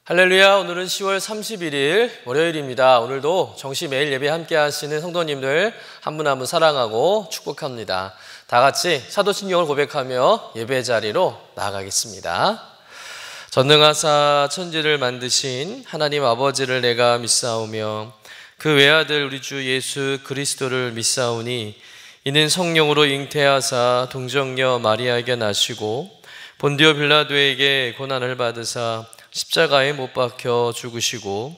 할렐루야. 오늘은 10월 31일 월요일입니다. 오늘도 정시 매일 예배 함께 하시는 성도님들 한 분 한 분 사랑하고 축복합니다. 다 같이 사도신경을 고백하며 예배 자리로 나아가겠습니다. 전능하사 천지를 만드신 하나님 아버지를 내가 믿사오며 그 외아들 우리 주 예수 그리스도를 믿사오니 이는 성령으로 잉태하사 동정녀 마리아에게 나시고 본디오 빌라도에게 고난을 받으사 십자가에 못 박혀 죽으시고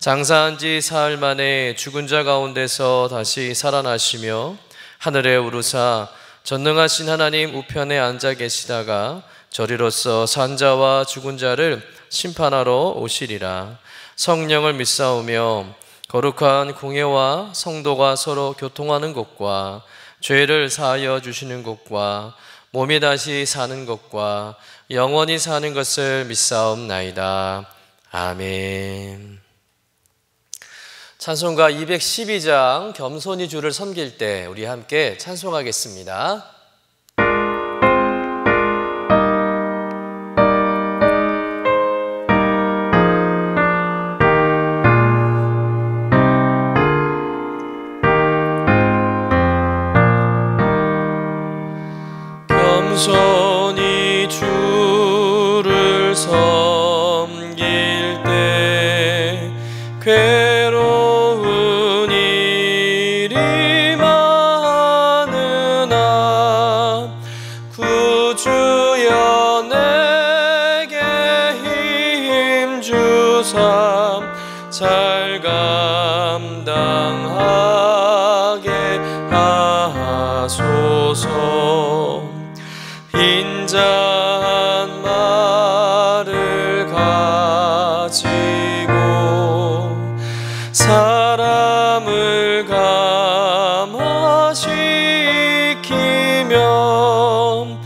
장사한 지 사흘 만에 죽은 자 가운데서 다시 살아나시며 하늘에 오르사 전능하신 하나님 우편에 앉아 계시다가 저리로서 산 자와 죽은 자를 심판하러 오시리라. 성령을 믿사오며 거룩한 공회와 성도가 서로 교통하는 것과 죄를 사하여 주시는 것과 몸이 다시 사는 것과 영원히 사는 것을 믿사옵나이다. 아멘. 찬송가 212장 겸손히 주를 섬길 때 우리 함께 찬송하겠습니다. 겸손히 주를 섬길 때 괴로운 일이 많으나 구주여 내게 힘 주사 잘 감당하게 하소서. 빈잔 말을 가지고 사람을 감화시키며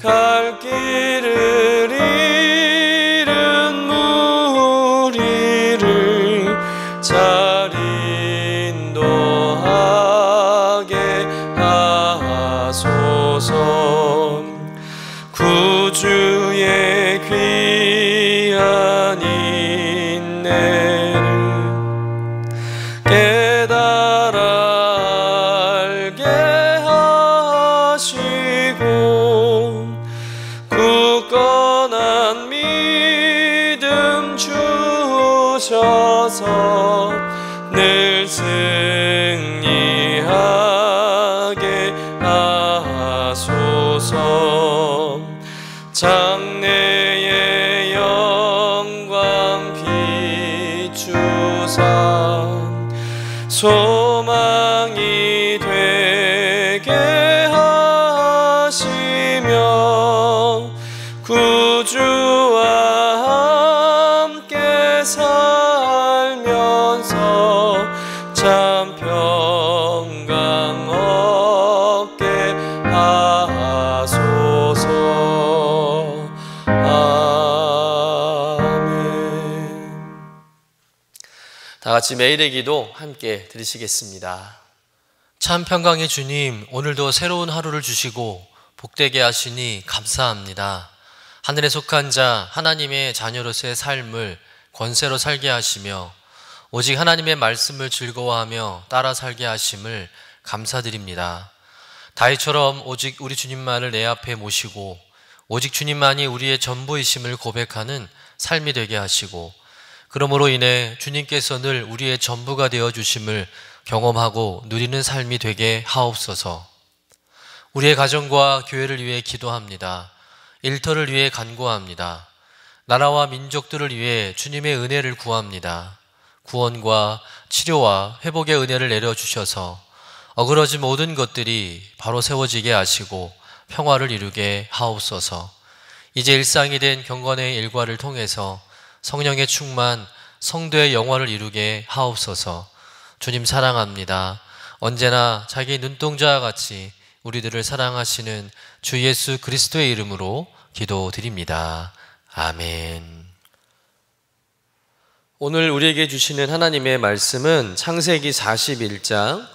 갈 길을 잃은 무리를 잘 인도하게 하소서. 구주의 귀한 인내를 깨달아 알게 하시고 굳건한 믿음 주셔서 늘 승리하게 하소서. 장래의 영광 비추사 소망이 되게 하시며 구주와 함께 살면서 참 평강 얻게 하소서. 다 같이 매일의 기도 함께 드리시겠습니다. 참 평강의 주님, 오늘도 새로운 하루를 주시고 복되게 하시니 감사합니다. 하늘에 속한 자 하나님의 자녀로서의 삶을 권세로 살게 하시며 오직 하나님의 말씀을 즐거워하며 따라 살게 하심을 감사드립니다. 다윗처럼 오직 우리 주님만을 내 앞에 모시고 오직 주님만이 우리의 전부이심을 고백하는 삶이 되게 하시고 그러므로 인해 주님께서 늘 우리의 전부가 되어주심을 경험하고 누리는 삶이 되게 하옵소서. 우리의 가정과 교회를 위해 기도합니다. 일터를 위해 간구합니다. 나라와 민족들을 위해 주님의 은혜를 구합니다. 구원과 치료와 회복의 은혜를 내려주셔서 어그러진 모든 것들이 바로 세워지게 하시고 평화를 이루게 하옵소서. 이제 일상이 된 경건의 일과를 통해서 성령의 충만, 성도의 영화를 이루게 하옵소서. 주님 사랑합니다. 언제나 자기 눈동자와 같이 우리들을 사랑하시는 주 예수 그리스도의 이름으로 기도드립니다. 아멘. 오늘 우리에게 주시는 하나님의 말씀은 창세기 41장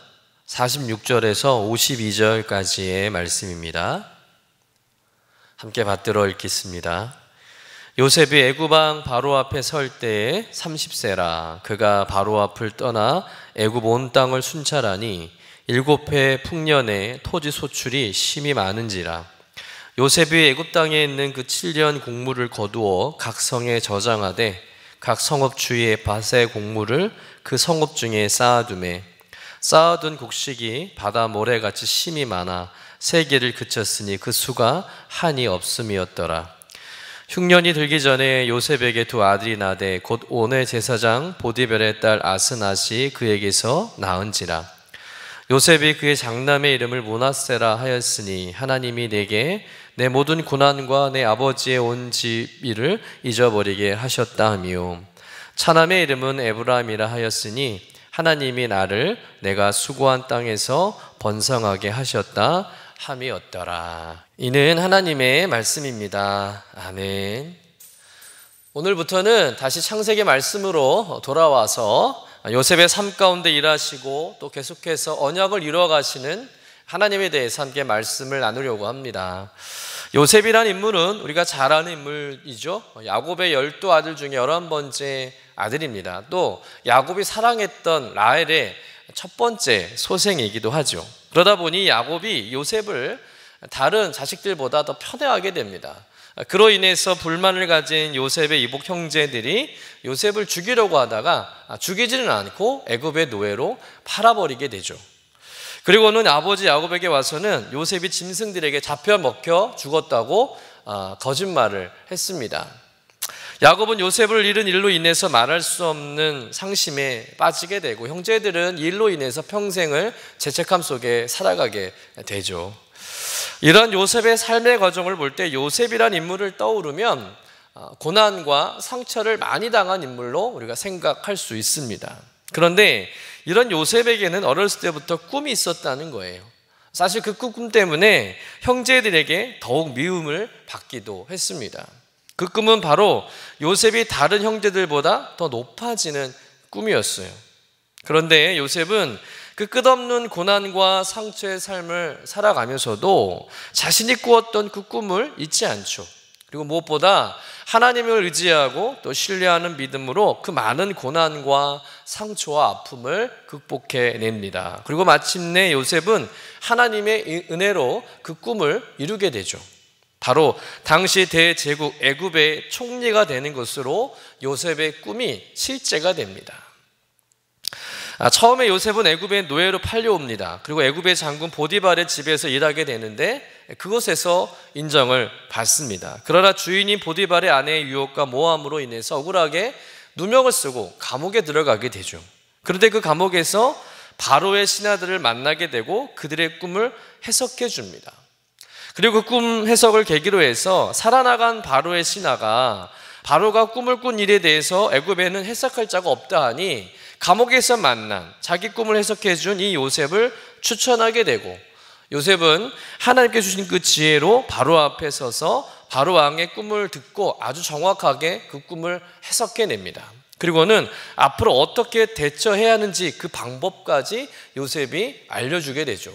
46절에서 52절까지의 말씀입니다. 함께 받들어 읽겠습니다. 요셉이 애굽 왕 바로 앞에 설 때에 30세라. 그가 바로 앞을 떠나 애굽 온 땅을 순찰하니 7해 풍년에 토지 소출이 심히 많은지라. 요셉이 애굽 땅에 있는 그 7년 곡물을 거두어 각 성에 저장하되 각 성읍 주위에 밭의 곡물을 그 성읍 중에 쌓아두매 쌓아둔 곡식이 바다 모래같이 심히 많아 세기를 그쳤으니 그 수가 한이 없음이었더라. 흉년이 들기 전에 요셉에게 두 아들이 나되 곧 온의 제사장 보디벨의 딸 아스낫이 그에게서 낳은지라. 요셉이 그의 장남의 이름을 므낫세라 하였으니 하나님이 내게 내 모든 고난과 내 아버지의 온 집일을 잊어버리게 하셨다 하며, 차남의 이름은 에브라임이라 하였으니 하나님이 나를 내가 수고한 땅에서 번성하게 하셨다 함이었더라. 이는 하나님의 말씀입니다. 아멘. 오늘부터는 다시 창세기 말씀으로 돌아와서 요셉의 삶 가운데 일하시고 또 계속해서 언약을 이루어 가시는 하나님에 대해서 함께 말씀을 나누려고 합니다. 요셉이라는 인물은 우리가 잘 아는 인물이죠. 야곱의 12아들 중에 11번째 아들입니다. 또 야곱이 사랑했던 라헬의 첫 번째 소생이기도 하죠. 그러다 보니 야곱이 요셉을 다른 자식들보다 더 편애하게 됩니다. 그로 인해서 불만을 가진 요셉의 이복 형제들이 요셉을 죽이려고 하다가 죽이지는 않고 애굽의 노예로 팔아버리게 되죠. 그리고는 아버지 야곱에게 와서는 요셉이 짐승들에게 잡혀 먹혀 죽었다고 거짓말을 했습니다. 야곱은 요셉을 잃은 일로 인해서 말할 수 없는 상심에 빠지게 되고, 형제들은 이 일로 인해서 평생을 죄책감 속에 살아가게 되죠. 이런 요셉의 삶의 과정을 볼 때 요셉이란 인물을 떠오르면 고난과 상처를 많이 당한 인물로 우리가 생각할 수 있습니다. 그런데 이런 요셉에게는 어렸을 때부터 꿈이 있었다는 거예요. 사실 그 꿈 때문에 형제들에게 더욱 미움을 받기도 했습니다. 그 꿈은 바로 요셉이 다른 형제들보다 더 높아지는 꿈이었어요. 그런데 요셉은 그 끝없는 고난과 상처의 삶을 살아가면서도 자신이 꾸었던 그 꿈을 잊지 않죠. 그리고 무엇보다 하나님을 의지하고 또 신뢰하는 믿음으로 그 많은 고난과 상처와 아픔을 극복해냅니다. 그리고 마침내 요셉은 하나님의 은혜로 그 꿈을 이루게 되죠. 바로 당시 대제국 애굽의 총리가 되는 것으로 요셉의 꿈이 실제가 됩니다. 처음에 요셉은 애굽의 노예로 팔려옵니다. 그리고 애굽의 장군 보디발의 집에서 일하게 되는데 그곳에서 인정을 받습니다. 그러나 주인인 보디발의 아내의 유혹과 모함으로 인해서 억울하게 누명을 쓰고 감옥에 들어가게 되죠. 그런데 그 감옥에서 바로의 신하들을 만나게 되고 그들의 꿈을 해석해 줍니다. 그리고 그 꿈 해석을 계기로 해서 살아나간 바로의 신하가 바로가 꿈을 꾼 일에 대해서 애굽에는 해석할 자가 없다 하니 감옥에서 만난 자기 꿈을 해석해 준 이 요셉을 추천하게 되고, 요셉은 하나님께 주신 그 지혜로 바로 앞에 서서 바로 왕의 꿈을 듣고 아주 정확하게 그 꿈을 해석해냅니다. 그리고는 앞으로 어떻게 대처해야 하는지 그 방법까지 요셉이 알려주게 되죠.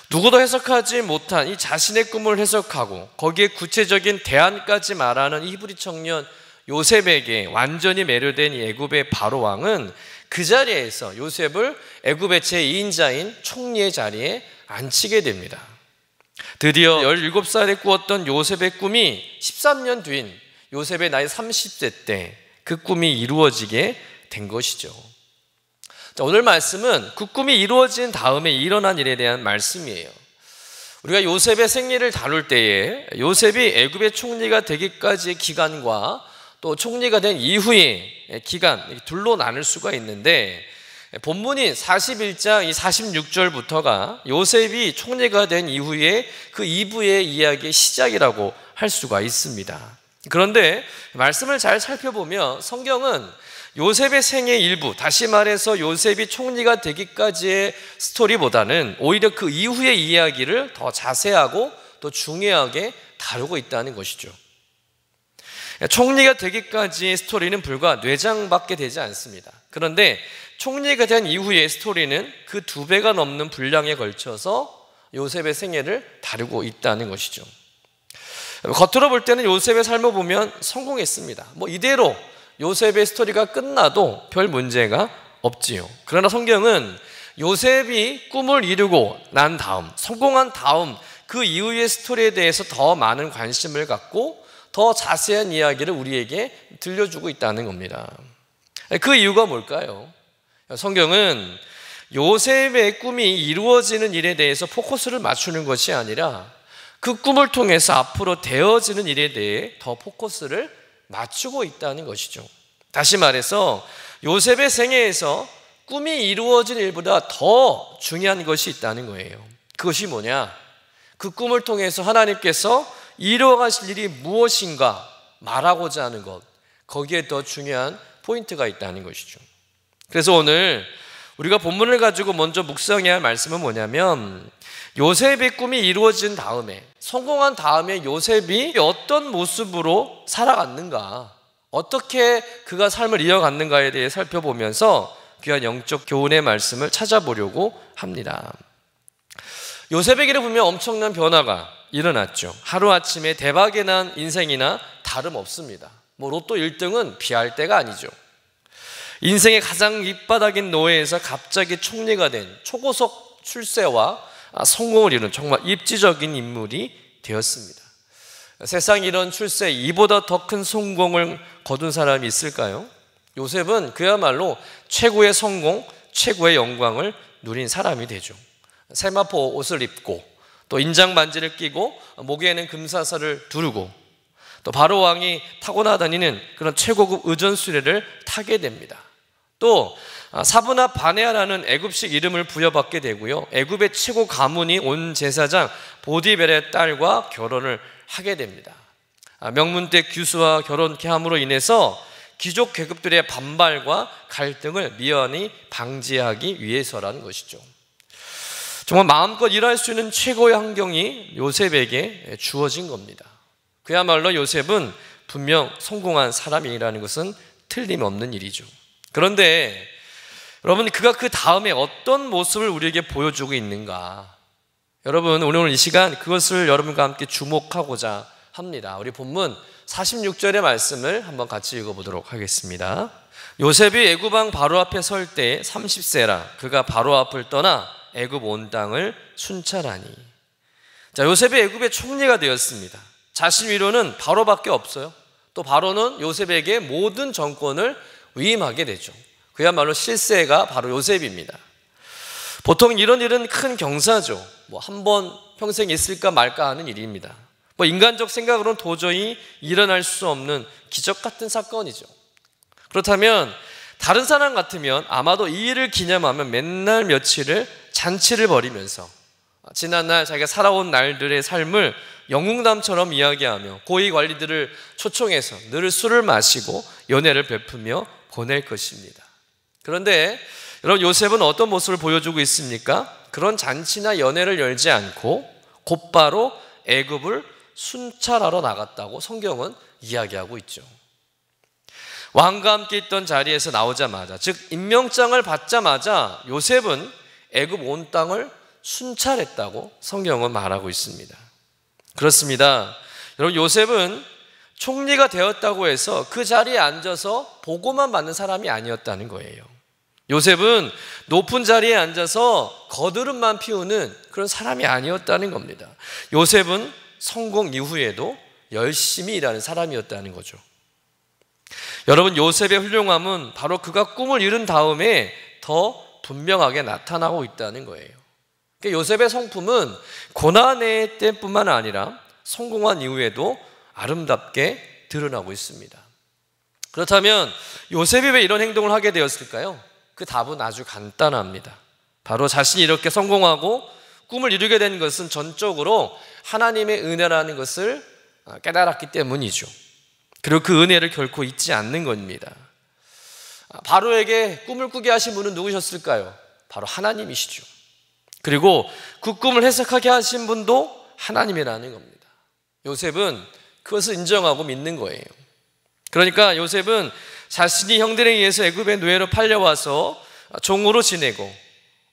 누구도 해석하지 못한 이 자신의 꿈을 해석하고 거기에 구체적인 대안까지 말하는 히브리 청년 요셉에게 완전히 매료된 이 애굽의 바로 왕은 그 자리에서 요셉을 애굽의 제2인자인 총리의 자리에 앉히게 됩니다. 드디어 17살에 꾸었던 요셉의 꿈이 13년 뒤인 요셉의 나이 30세 때 그 꿈이 이루어지게 된 것이죠. 오늘 말씀은 그 꿈이 이루어진 다음에 일어난 일에 대한 말씀이에요. 우리가 요셉의 생애를 다룰 때에 요셉이 애굽의 총리가 되기까지의 기간과 또 총리가 된 이후의 기간, 둘로 나눌 수가 있는데, 본문인 41장 46절부터가 요셉이 총리가 된 이후에 그 2부의 이야기의 시작이라고 할 수가 있습니다. 그런데 말씀을 잘 살펴보면 성경은 요셉의 생애 일부, 다시 말해서 요셉이 총리가 되기까지의 스토리보다는 오히려 그 이후의 이야기를 더 자세하고 또 중요하게 다루고 있다는 것이죠. 총리가 되기까지의 스토리는 불과 뇌장밖에 되지 않습니다. 그런데 총리가 된 이후의 스토리는 그 2배가 넘는 분량에 걸쳐서 요셉의 생애를 다루고 있다는 것이죠. 겉으로 볼 때는 요셉의 삶을 보면 성공했습니다. 이대로 요셉의 스토리가 끝나도 별 문제가 없지요. 그러나 성경은 요셉이 꿈을 이루고 난 다음, 성공한 다음 그 이후의 스토리에 대해서 더 많은 관심을 갖고 더 자세한 이야기를 우리에게 들려주고 있다는 겁니다. 그 이유가 뭘까요? 성경은 요셉의 꿈이 이루어지는 일에 대해서 포커스를 맞추는 것이 아니라 그 꿈을 통해서 앞으로 되어지는 일에 대해 더 포커스를 맞추고 있다는 것이죠. 다시 말해서 요셉의 생애에서 꿈이 이루어진 일보다 더 중요한 것이 있다는 거예요. 그것이 뭐냐? 그 꿈을 통해서 하나님께서 이루어가실 일이 무엇인가 말하고자 하는 것, 거기에 더 중요한 포인트가 있다는 것이죠. 그래서 오늘 우리가 본문을 가지고 먼저 묵상해야 할 말씀은 뭐냐면, 요셉의 꿈이 이루어진 다음에, 성공한 다음에 요셉이 어떤 모습으로 살아갔는가, 어떻게 그가 삶을 이어갔는가에 대해 살펴보면서 귀한 영적 교훈의 말씀을 찾아보려고 합니다. 요셉에게는 분명 엄청난 변화가 일어났죠. 하루아침에 대박이 난 인생이나 다름없습니다. 로또 1등은 비할 때가 아니죠. 인생의 가장 밑바닥인 노예에서 갑자기 총리가 된 초고속 출세와 성공을 이룬 정말 입지적인 인물이 되었습니다. 세상에 이런 출세, 이보다 더 큰 성공을 거둔 사람이 있을까요? 요셉은 그야말로 최고의 성공, 최고의 영광을 누린 사람이 되죠. 세마포 옷을 입고 또 인장 반지를 끼고 목에는 금사슬을 두르고 또 바로 왕이 타고 다니는 그런 최고급 의전수레를 타게 됩니다. 또 사브나 바네아라는 애굽식 이름을 부여받게 되고요. 애굽의 최고 가문이 온 제사장 보디벨의 딸과 결혼을 하게 됩니다. 명문대 교수와 결혼케 함으로 인해서 귀족 계급들의 반발과 갈등을 미연히 방지하기 위해서라는 것이죠. 정말 마음껏 일할 수 있는 최고의 환경이 요셉에게 주어진 겁니다. 그야말로 요셉은 분명 성공한 사람이라는 것은 틀림없는 일이죠. 그런데 여러분, 그가 그 다음에 어떤 모습을 우리에게 보여주고 있는가? 여러분, 오늘 이 시간 그것을 여러분과 함께 주목하고자 합니다. 우리 본문 46절의 말씀을 한번 같이 읽어보도록 하겠습니다. 요셉이 애굽 왕 바로 앞에 설 때 30세라 그가 바로 앞을 떠나 애굽 온 땅을 순찰하니. 자, 요셉이 애굽의 총리가 되었습니다. 자신 위로는 바로밖에 없어요. 또 바로는 요셉에게 모든 정권을 위임하게 되죠. 그야말로 실세가 바로 요셉입니다. 보통 이런 일은 큰 경사죠. 한 번 평생 있을까 말까 하는 일입니다. 인간적 생각으로는 도저히 일어날 수 없는 기적 같은 사건이죠. 그렇다면 다른 사람 같으면 아마도 이 일을 기념하면 맨날 며칠을 잔치를 벌이면서 지난날 자기가 살아온 날들의 삶을 영웅담처럼 이야기하며 고위 관리들을 초청해서 늘 술을 마시고 연회를 베푸며 보낼 것입니다. 그런데 여러분, 요셉은 어떤 모습을 보여주고 있습니까? 그런 잔치나 연회를 열지 않고 곧바로 애굽을 순찰하러 나갔다고 성경은 이야기하고 있죠. 왕과 함께 있던 자리에서 나오자마자, 즉 임명장을 받자마자 요셉은 애굽 온 땅을 순찰했다고 성경은 말하고 있습니다. 그렇습니다. 여러분, 요셉은 총리가 되었다고 해서 그 자리에 앉아서 보고만 받는 사람이 아니었다는 거예요. 요셉은 높은 자리에 앉아서 거드름만 피우는 그런 사람이 아니었다는 겁니다. 요셉은 성공 이후에도 열심히 일하는 사람이었다는 거죠. 여러분, 요셉의 훌륭함은 바로 그가 꿈을 이룬 다음에 더 분명하게 나타나고 있다는 거예요. 그러니까 요셉의 성품은 고난의 때뿐만 아니라 성공한 이후에도 아름답게 드러나고 있습니다. 그렇다면 요셉이 왜 이런 행동을 하게 되었을까요? 그 답은 아주 간단합니다. 바로 자신이 이렇게 성공하고 꿈을 이루게 된 것은 전적으로 하나님의 은혜라는 것을 깨달았기 때문이죠. 그리고 그 은혜를 결코 잊지 않는 겁니다. 바로에게 꿈을 꾸게 하신 분은 누구셨을까요? 바로 하나님이시죠. 그리고 그 꿈을 해석하게 하신 분도 하나님이라는 겁니다. 요셉은 그것을 인정하고 믿는 거예요. 그러니까 요셉은 자신이 형들에 의해서 애굽의 노예로 팔려와서 종으로 지내고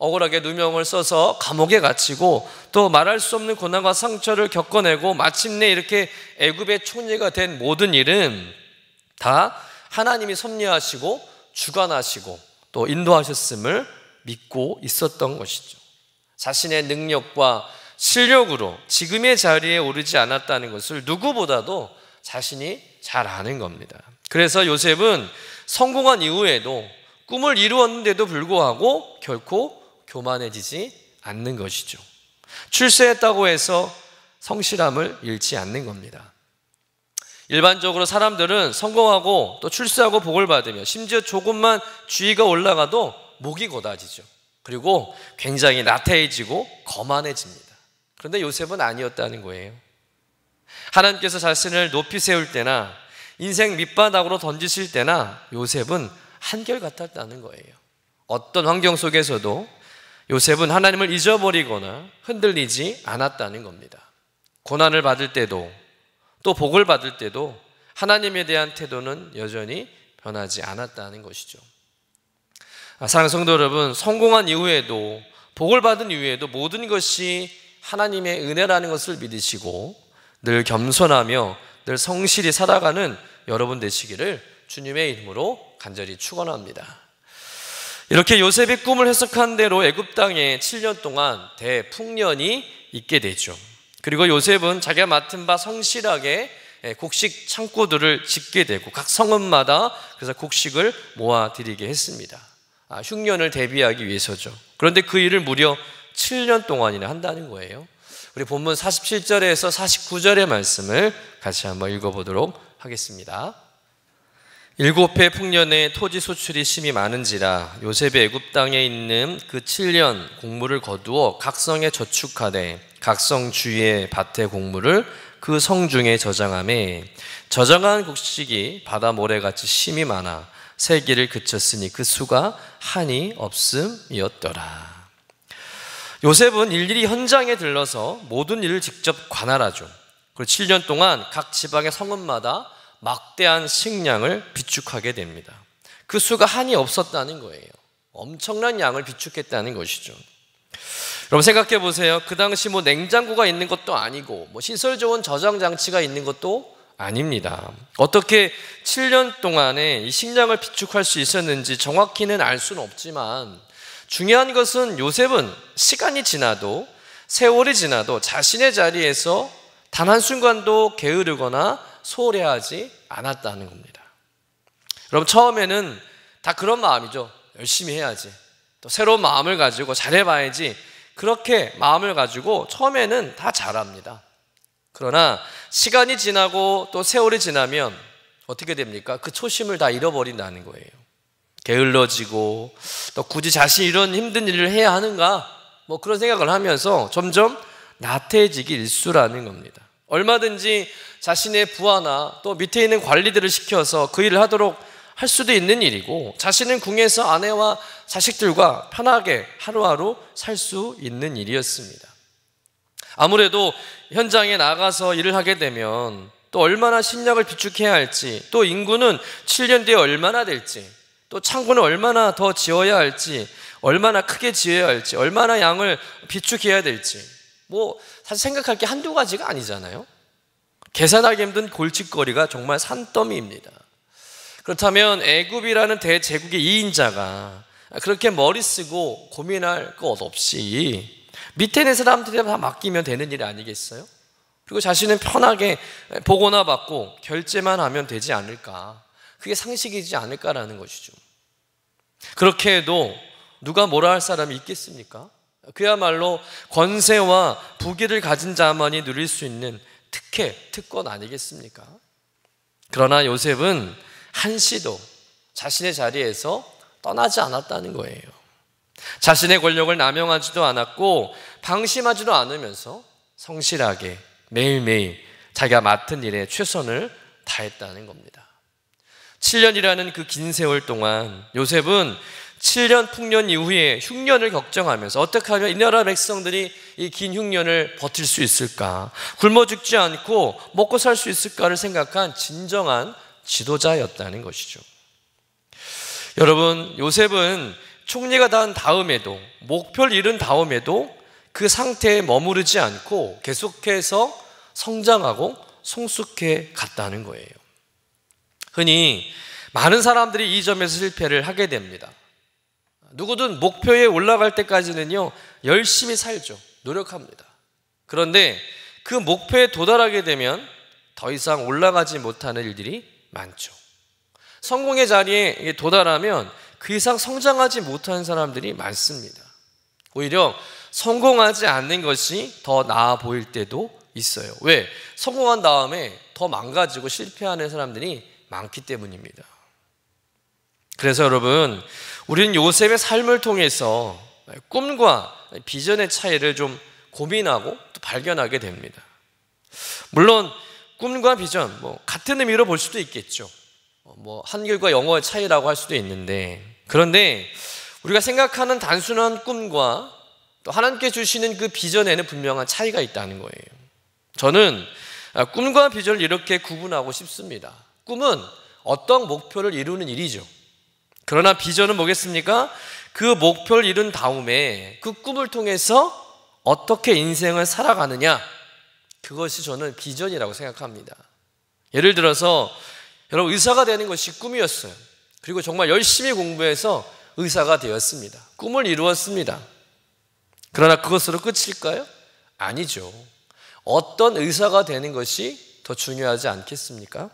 억울하게 누명을 써서 감옥에 갇히고 또 말할 수 없는 고난과 상처를 겪어내고 마침내 이렇게 애굽의 총리가 된 모든 일은 다 하나님이 섭리하시고 주관하시고 또 인도하셨음을 믿고 있었던 것이죠. 자신의 능력과 실력으로 지금의 자리에 오르지 않았다는 것을 누구보다도 자신이 잘 아는 겁니다. 그래서 요셉은 성공한 이후에도 꿈을 이루었는데도 불구하고 결코 교만해지지 않는 것이죠. 출세했다고 해서 성실함을 잃지 않는 겁니다. 일반적으로 사람들은 성공하고 또 출세하고 복을 받으며 심지어 조금만 주위가 올라가도 목이 곧아지죠. 그리고 굉장히 나태해지고 거만해집니다. 그런데 요셉은 아니었다는 거예요. 하나님께서 자신을 높이 세울 때나 인생 밑바닥으로 던지실 때나 요셉은 한결같았다는 거예요. 어떤 환경 속에서도 요셉은 하나님을 잊어버리거나 흔들리지 않았다는 겁니다. 고난을 받을 때도 또 복을 받을 때도 하나님에 대한 태도는 여전히 변하지 않았다는 것이죠. 사랑하는 성도 여러분, 성공한 이후에도 복을 받은 이후에도 모든 것이 하나님의 은혜라는 것을 믿으시고 늘 겸손하며 늘 성실히 살아가는 여러분 되시기를 주님의 이름으로 간절히 축원합니다. 이렇게 요셉의 꿈을 해석한 대로 애굽 땅에 7년 동안 대풍년이 있게 되죠. 그리고 요셉은 자기가 맡은 바 성실하게 곡식 창고들을 짓게 되고 각 성읍마다 그래서 곡식을 모아드리게 했습니다. 흉년을 대비하기 위해서죠. 그런데 그 일을 무려 7년 동안이나 한다는 거예요. 우리 본문 47절에서 49절의 말씀을 같이 한번 읽어보도록 하겠습니다. 7해 풍년에 토지 소출이 심히 많은지라 요셉이 애굽 땅에 있는 그 7년 곡물을 거두어 각 성에 저축하되 각 성 주위의 밭의 곡물을 그 성 중에 저장하매 저장한 곡식이 바다 모래같이 심이 많아 세기를 그쳤으니 그 수가 한이 없음이었더라. 요셉은 일일이 현장에 들러서 모든 일을 직접 관할하죠. 그리고 7년 동안 각 지방의 성읍마다 막대한 식량을 비축하게 됩니다. 그 수가 한이 없었다는 거예요. 엄청난 양을 비축했다는 것이죠. 여러분 생각해 보세요. 그 당시 냉장고가 있는 것도 아니고 시설 좋은 저장 장치가 있는 것도 아닙니다. 어떻게 7년 동안에 이 식량을 비축할 수 있었는지 정확히는 알 수는 없지만 중요한 것은 요셉은 시간이 지나도 세월이 지나도 자신의 자리에서 단 한순간도 게으르거나 소홀해하지 않았다는 겁니다. 여러분 처음에는 다 그런 마음이죠. 열심히 해야지. 또 새로운 마음을 가지고 잘해봐야지. 그렇게 마음을 가지고 처음에는 다 잘합니다. 그러나 시간이 지나고 또 세월이 지나면 어떻게 됩니까? 그 초심을 다 잃어버린다는 거예요. 게을러지고 또 굳이 자신이 이런 힘든 일을 해야 하는가? 그런 생각을 하면서 점점 나태해지기 일쑤라는 겁니다. 얼마든지 자신의 부하나 또 밑에 있는 관리들을 시켜서 그 일을 하도록 할 수도 있는 일이고 자신은 궁에서 아내와 자식들과 편하게 하루하루 살 수 있는 일이었습니다. 아무래도 현장에 나가서 일을 하게 되면 또 얼마나 식량을 비축해야 할지 또 인구는 7년 뒤에 얼마나 될지 또 창고는 얼마나 더 지어야 할지 얼마나 크게 지어야 할지 얼마나 양을 비축해야 될지 사실 생각할 게 한두 가지가 아니잖아요. 계산하기 힘든 골칫거리가 정말 산더미입니다. 그렇다면 애굽이라는 대제국의 2인자가 그렇게 머리 쓰고 고민할 것 없이 밑에 있는 사람들이 다 맡기면 되는 일 아니겠어요? 그리고 자신은 편하게 보고나 받고 결제만 하면 되지 않을까? 그게 상식이지 않을까라는 것이죠. 그렇게 해도 누가 뭐라 할 사람이 있겠습니까? 그야말로 권세와 부귀를 가진 자만이 누릴 수 있는 특권 아니겠습니까? 그러나 요셉은 한시도 자신의 자리에서 떠나지 않았다는 거예요. 자신의 권력을 남용하지도 않았고 방심하지도 않으면서 성실하게 매일매일 자기가 맡은 일에 최선을 다했다는 겁니다. 7년이라는 그 긴 세월 동안 요셉은 7년 풍년 이후에 흉년을 걱정하면서 어떻게 하면 이 나라 백성들이 이 긴 흉년을 버틸 수 있을까? 굶어 죽지 않고 먹고 살 수 있을까를 생각한 진정한 지도자였다는 것이죠. 여러분, 요셉은 총리가 된 다음에도, 목표를 이룬 다음에도 그 상태에 머무르지 않고 계속해서 성장하고 성숙해 갔다는 거예요. 흔히 많은 사람들이 이 점에서 실패를 하게 됩니다. 누구든 목표에 올라갈 때까지는요, 열심히 살죠. 노력합니다. 그런데 그 목표에 도달하게 되면 더 이상 올라가지 못하는 일들이 많죠. 성공의 자리에 도달하면 그 이상 성장하지 못하는 사람들이 많습니다. 오히려 성공하지 않는 것이 더 나아 보일 때도 있어요. 왜? 성공한 다음에 더 망가지고 실패하는 사람들이 많기 때문입니다. 그래서 여러분, 우리는 요셉의 삶을 통해서 꿈과 비전의 차이를 좀 고민하고 또 발견하게 됩니다. 물론 꿈과 비전, 같은 의미로 볼 수도 있겠죠. 한글과 영어의 차이라고 할 수도 있는데, 그런데 우리가 생각하는 단순한 꿈과 또 하나님께 주시는 그 비전에는 분명한 차이가 있다는 거예요. 저는 꿈과 비전을 이렇게 구분하고 싶습니다. 꿈은 어떤 목표를 이루는 일이죠. 그러나 비전은 뭐겠습니까? 그 목표를 이룬 다음에 그 꿈을 통해서 어떻게 인생을 살아가느냐, 그것이 저는 비전이라고 생각합니다. 예를 들어서 여러분, 의사가 되는 것이 꿈이었어요. 그리고 정말 열심히 공부해서 의사가 되었습니다. 꿈을 이루었습니다. 그러나 그것으로 끝일까요? 아니죠. 어떤 의사가 되는 것이 더 중요하지 않겠습니까?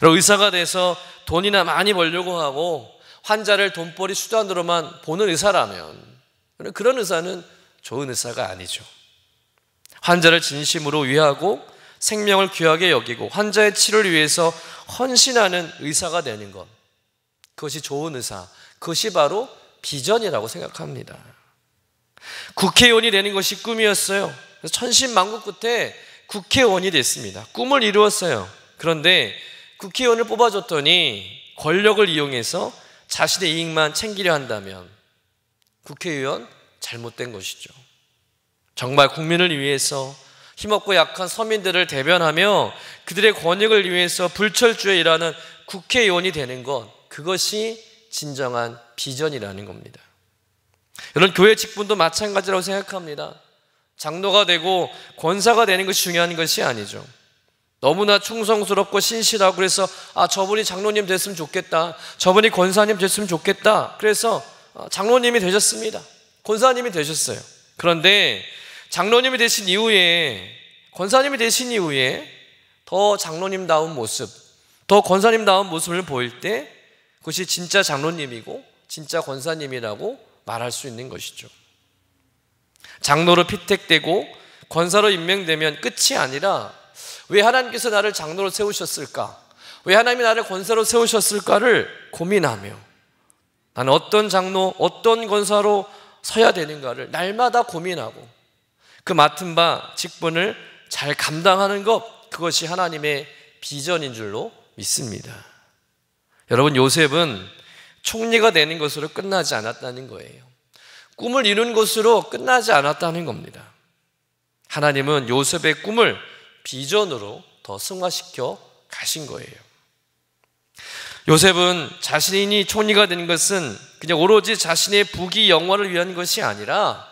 의사가 돼서 돈이나 많이 벌려고 하고 환자를 돈벌이 수단으로만 보는 의사라면 그런 의사는 좋은 의사가 아니죠. 환자를 진심으로 위하고 생명을 귀하게 여기고 환자의 치료를 위해서 헌신하는 의사가 되는 것, 그것이 좋은 의사, 그것이 바로 비전이라고 생각합니다. 국회의원이 되는 것이 꿈이었어요. 그래서 천신만고 끝에 국회의원이 됐습니다. 꿈을 이루었어요. 그런데 국회의원을 뽑아줬더니 권력을 이용해서 자신의 이익만 챙기려 한다면 국회의원 잘못된 것이죠. 정말 국민을 위해서 힘없고 약한 서민들을 대변하며 그들의 권익을 위해서 불철주에 일하는 국회의원이 되는 것, 그것이 진정한 비전이라는 겁니다. 여러분, 교회 직분도 마찬가지라고 생각합니다. 장로가 되고 권사가 되는 것이 중요한 것이 아니죠. 너무나 충성스럽고 신실하고 그래서 저분이 장로님 됐으면 좋겠다, 저분이 권사님 됐으면 좋겠다, 그래서 장로님이 되셨습니다. 권사님이 되셨어요. 그런데 장로님이 되신 이후에, 권사님이 되신 이후에 더 장로님다운 모습, 더 권사님다운 모습을 보일 때 그것이 진짜 장로님이고 진짜 권사님이라고 말할 수 있는 것이죠. 장로로 피택되고 권사로 임명되면 끝이 아니라 왜 하나님께서 나를 장로로 세우셨을까? 왜 하나님이 나를 권사로 세우셨을까를 고민하며 나는 어떤 장로, 어떤 권사로 서야 되는가를 날마다 고민하고 그 맡은 바 직분을 잘 감당하는 것, 그것이 하나님의 비전인 줄로 믿습니다. 여러분, 요셉은 총리가 되는 것으로 끝나지 않았다는 거예요. 꿈을 이룬 것으로 끝나지 않았다는 겁니다. 하나님은 요셉의 꿈을 비전으로 더 승화시켜 가신 거예요. 요셉은 자신이 총리가 되는 것은 그냥 오로지 자신의 부귀 영화를 위한 것이 아니라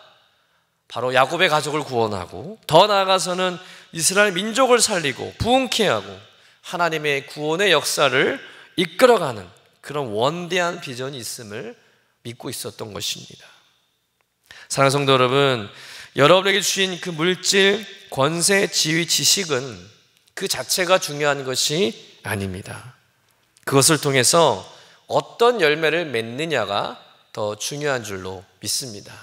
바로 야곱의 가족을 구원하고 더 나아가서는 이스라엘 민족을 살리고 부흥케 하고 하나님의 구원의 역사를 이끌어가는 그런 원대한 비전이 있음을 믿고 있었던 것입니다. 사랑하는 성도 여러분, 여러분에게 주신 그 물질, 권세, 지위, 지식은 그 자체가 중요한 것이 아닙니다. 그것을 통해서 어떤 열매를 맺느냐가 더 중요한 줄로 믿습니다.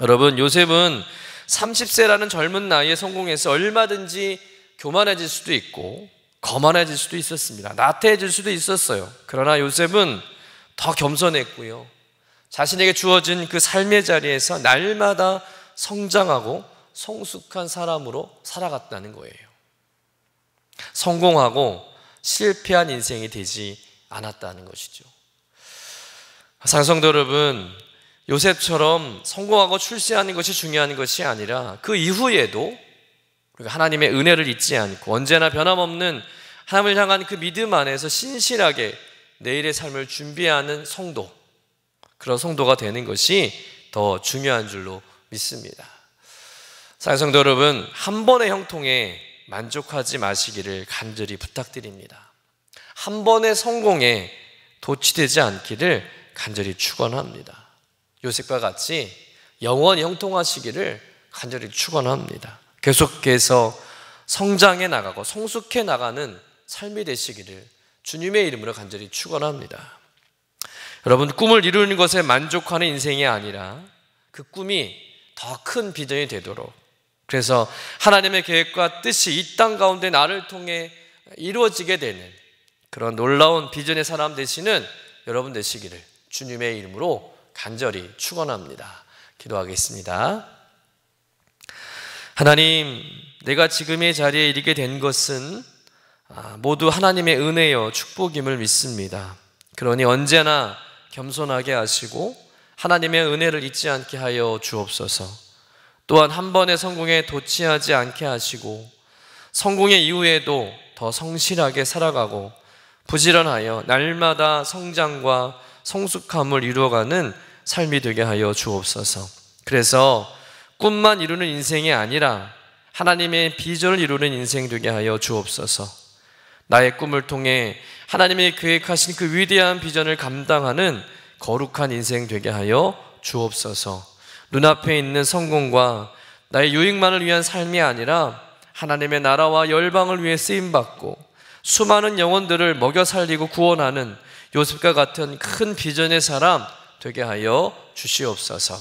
여러분, 요셉은 30세라는 젊은 나이에 성공해서 얼마든지 교만해질 수도 있고 거만해질 수도 있었습니다. 나태해질 수도 있었어요. 그러나 요셉은 더 겸손했고요, 자신에게 주어진 그 삶의 자리에서 날마다 성장하고 성숙한 사람으로 살아갔다는 거예요. 성공하고 실패한 인생이 되지 않았다는 것이죠. 사랑성도 여러분, 요셉처럼 성공하고 출세하는 것이 중요한 것이 아니라 그 이후에도 하나님의 은혜를 잊지 않고 언제나 변함없는 하나님을 향한 그 믿음 안에서 신실하게 내일의 삶을 준비하는 성도, 그런 성도가 되는 것이 더 중요한 줄로 믿습니다. 사랑하는 성도 여러분, 한 번의 형통에 만족하지 마시기를 간절히 부탁드립니다. 한 번의 성공에 도취되지 않기를 간절히 축원합니다. 요셉과 같이 영원히 형통하시기를 간절히 축원합니다. 계속해서 성장해 나가고 성숙해 나가는 삶이 되시기를 주님의 이름으로 간절히 축원합니다. 여러분, 꿈을 이루는 것에 만족하는 인생이 아니라 그 꿈이 더 큰 비전이 되도록, 그래서 하나님의 계획과 뜻이 이 땅 가운데 나를 통해 이루어지게 되는 그런 놀라운 비전의 사람 되시는 여러분 되시기를 주님의 이름으로 간절히 축원합니다. 기도하겠습니다. 하나님, 내가 지금 이 자리에 이르게 된 것은 모두 하나님의 은혜요 축복임을 믿습니다. 그러니 언제나 겸손하게 하시고 하나님의 은혜를 잊지 않게 하여 주옵소서. 또한 한 번의 성공에 도취하지 않게 하시고 성공의 이후에도 더 성실하게 살아가고 부지런하여 날마다 성장과 성숙함을 이루어가는 삶이 되게 하여 주옵소서. 그래서 꿈만 이루는 인생이 아니라 하나님의 비전을 이루는 인생 되게 하여 주옵소서. 나의 꿈을 통해 하나님의 계획하신 그 위대한 비전을 감당하는 거룩한 인생 되게 하여 주옵소서. 눈앞에 있는 성공과 나의 유익만을 위한 삶이 아니라 하나님의 나라와 열방을 위해 쓰임받고 수많은 영혼들을 먹여 살리고 구원하는 요셉과 같은 큰 비전의 사람 되게 하여 주시옵소서.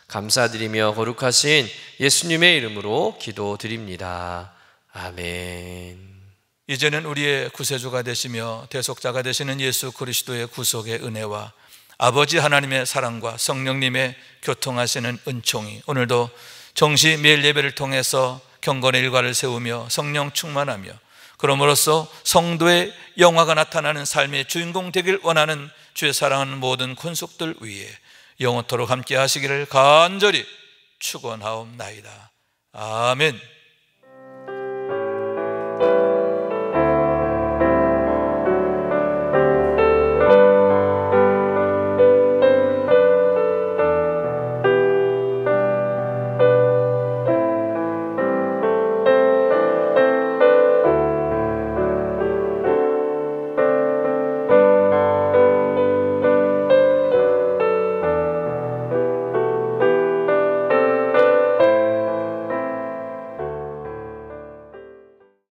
감사드리며 거룩하신 예수님의 이름으로 기도드립니다. 아멘. 이제는 우리의 구세주가 되시며 대속자가 되시는 예수 그리스도의 구속의 은혜와 아버지 하나님의 사랑과 성령님의 교통하시는 은총이 오늘도 정시 매일 예배를 통해서 경건의 일과를 세우며 성령 충만하며 그럼으로써 성도의 영화가 나타나는 삶의 주인공 되길 원하는 주의 사랑하는 모든 권속들 위에 영원토록 함께 하시기를 간절히 축원하옵나이다. 아멘.